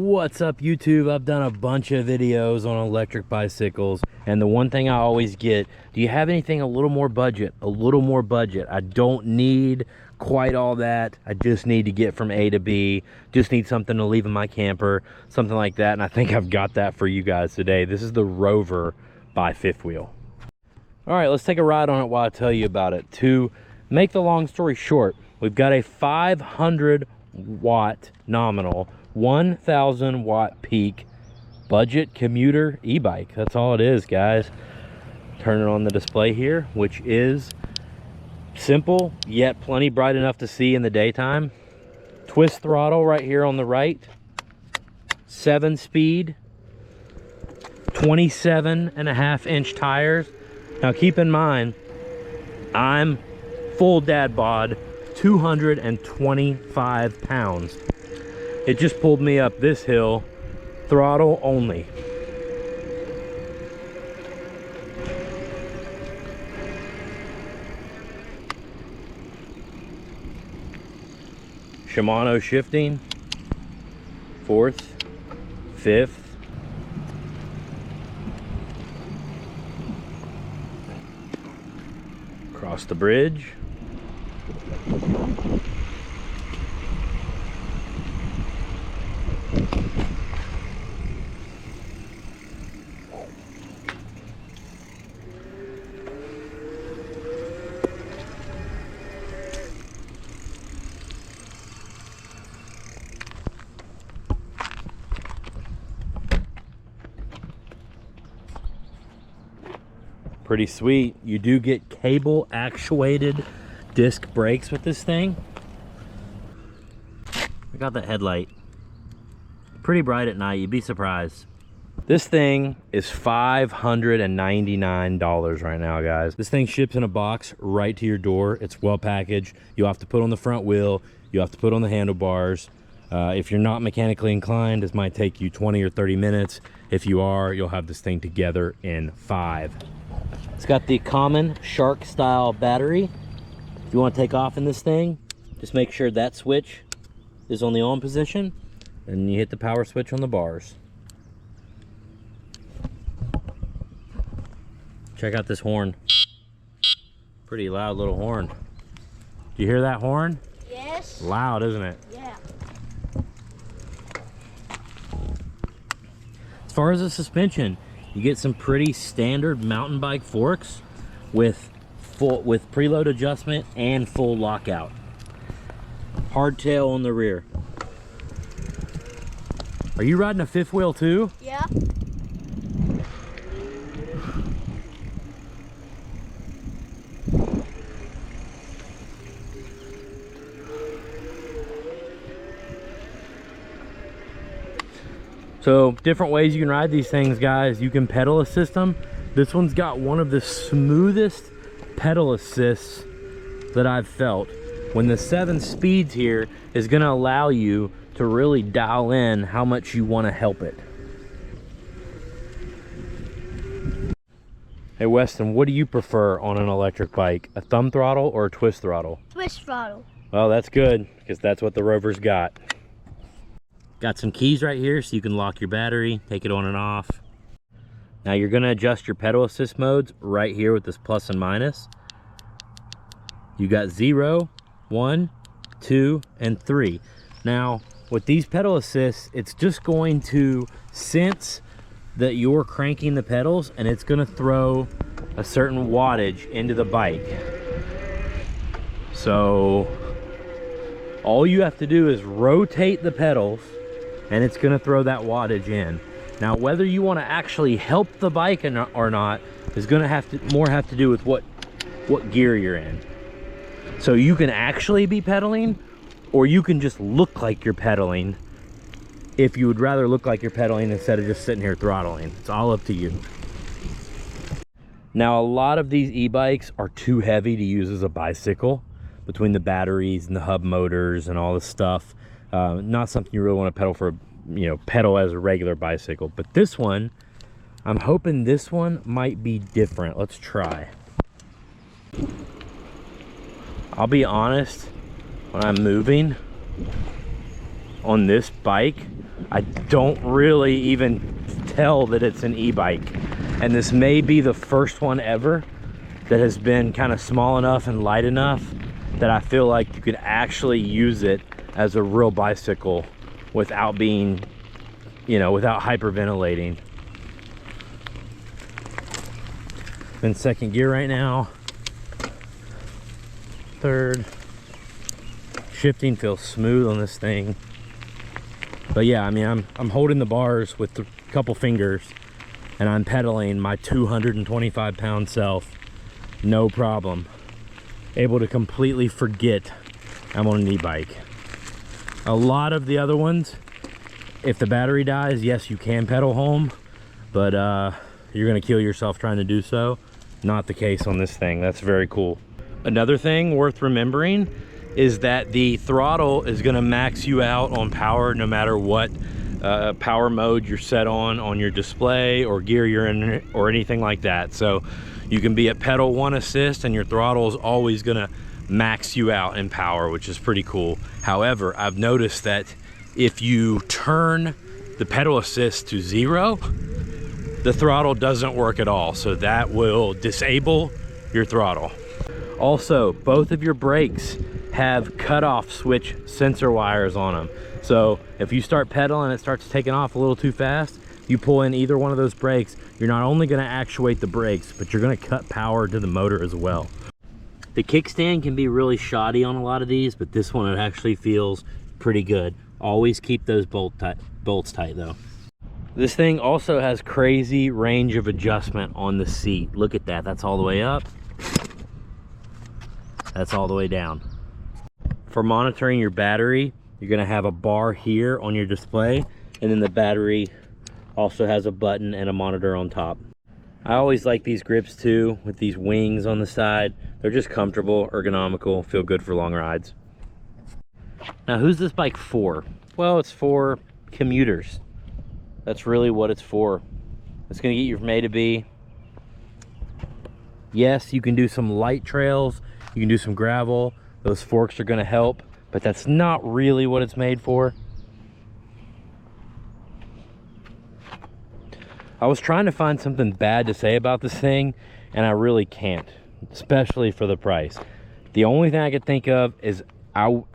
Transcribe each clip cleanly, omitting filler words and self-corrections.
What's up, YouTube? I've done a bunch of videos on electric bicycles, and the one thing I always get, do you have anything a little more budget? A little more budget. I don't need quite all that. I just need to get from A to B. Just need something to leave in my camper, something like that. And I think I've got that for you guys today. This is the Rover by Fifth Wheel. All right, let's take a ride on it while I tell you about it. To make the long story short, we've got a 500 watt nominal, 1,000 watt peak budget commuter e-bike. That's all it is, guys. Turn it on the display here, which is simple yet plenty bright enough to see in the daytime. Twist throttle right here on the right, 7-speed, 27.5-inch tires. Now keep in mind, I'm full dad bod, 225 pounds. It just pulled me up this hill, throttle only. Shimano shifting, 4th, 5th. Cross the bridge. Pretty sweet. You do get cable actuated disc brakes with this thing. I got that headlight. Pretty bright at night, you'd be surprised. This thing is $599 right now, guys. This thing ships in a box right to your door. It's well packaged. You have to put on the front wheel. You have to put on the handlebars. If you're not mechanically inclined, this might take you 20 or 30 minutes. If you are, you'll have this thing together in 5. It's got the common shark style battery. If you want to take off in this thing, just make sure that switch is on the on position, and you hit the power switch on the bars. Check out this horn. Pretty loud little horn. Do you hear that horn? Yes. Loud, isn't it? Yeah. As far as the suspension, you get some pretty standard mountain bike forks with preload adjustment and full lockout. Hardtail on the rear. Are you riding a fifth wheel too? Yeah. So different ways you can ride these things, guys. You can pedal assist them. This one's got one of the smoothest pedal assists that I've felt. When the 7 speeds here is going to allow you to really dial in how much you want to help it. Hey Weston, what do you prefer on an electric bike? A thumb throttle or a twist throttle? Twist throttle. Well, that's good, because that's what the Rover's got. Got some keys right here so you can lock your battery, take it on and off. Now you're going to adjust your pedal assist modes right here with this plus and minus. You got 0, 1, 2, and 3. Now with these pedal assists, it's just going to sense that you're cranking the pedals, and it's going to throw a certain wattage into the bike. So all you have to do is rotate the pedals, and it's going to throw that wattage in. Now whether you want to actually help the bike or not is going to have to do with what gear you're in. So you can actually be pedaling, or you can just look like you're pedaling if you would rather look like you're pedaling instead of just sitting here throttling. It's all up to you. Now a lot of these e-bikes are too heavy to use as a bicycle, between the batteries and the hub motors and all this stuff. Not something you really want to pedal for, pedal as a regular bicycle. But this one, I'm hoping this one might be different. Let's try. I'll be honest, when I'm moving on this bike, I don't really even tell that it's an e-bike. And this may be the first one ever that has been kind of small enough and light enough that I feel like you could actually use it as a real bicycle without being, you know, without hyperventilating. In second gear right now. Third. Shifting feels smooth on this thing. But yeah, I mean, I'm holding the bars with a couple fingers and I'm pedaling my 225-pound self, no problem. Able to completely forget I'm on an e-bike. A lot of the other ones, if the battery dies, yes, you can pedal home, but you're gonna kill yourself trying to do so. Not the case on this thing. That's very cool. Another thing worth remembering is that the throttle is gonna max you out on power no matter what power mode you're set on your display or gear you're in or anything like that. So you can be at pedal 1 assist and your throttle is always gonna max you out in power, which is pretty cool. However, I've noticed that if you turn the pedal assist to 0, the throttle doesn't work at all. So that will disable your throttle. Also, both of your brakes have cutoff switch sensor wires on them. So if you start pedaling and it starts taking off a little too fast, you pull in either one of those brakes, you're not only going to actuate the brakes, but you're going to cut power to the motor as well. The kickstand can be really shoddy on a lot of these, but this one, it actually feels pretty good. Always keep those bolts tight though. This thing also has crazy range of adjustment on the seat. Look at that. That's all the way up. That's all the way down. For monitoring your battery, you're going to have a bar here on your display, and then the battery also has a button and a monitor on top. I always like these grips too, with these wings on the side. They're just comfortable, ergonomical, feel good for long rides. Now, who's this bike for? Well, it's for commuters. That's really what it's for. It's going to get you from A to B. Yes, you can do some light trails, you can do some gravel. Those forks are going to help, but that's not really what it's made for. I was trying to find something bad to say about this thing, and I really can't, especially for the price. The only thing I could think of is,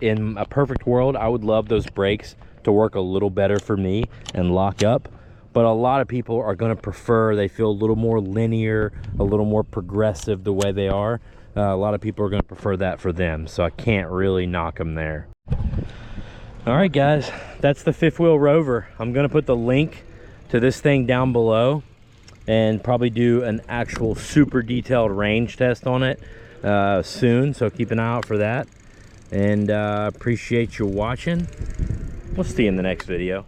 in a perfect world, I would love those brakes to work a little better for me and lock up. But a lot of people are going to prefer, they feel a little more linear, a little more progressive the way they are. A lot of people are going to prefer that for them, so I can't really knock them there. All right, guys, that's the Fifth Wheel Rover. I'm going to put the link to this thing down below and probably do an actual super detailed range test on it soon, so keep an eye out for that. And appreciate you watching. We'll see you in the next video.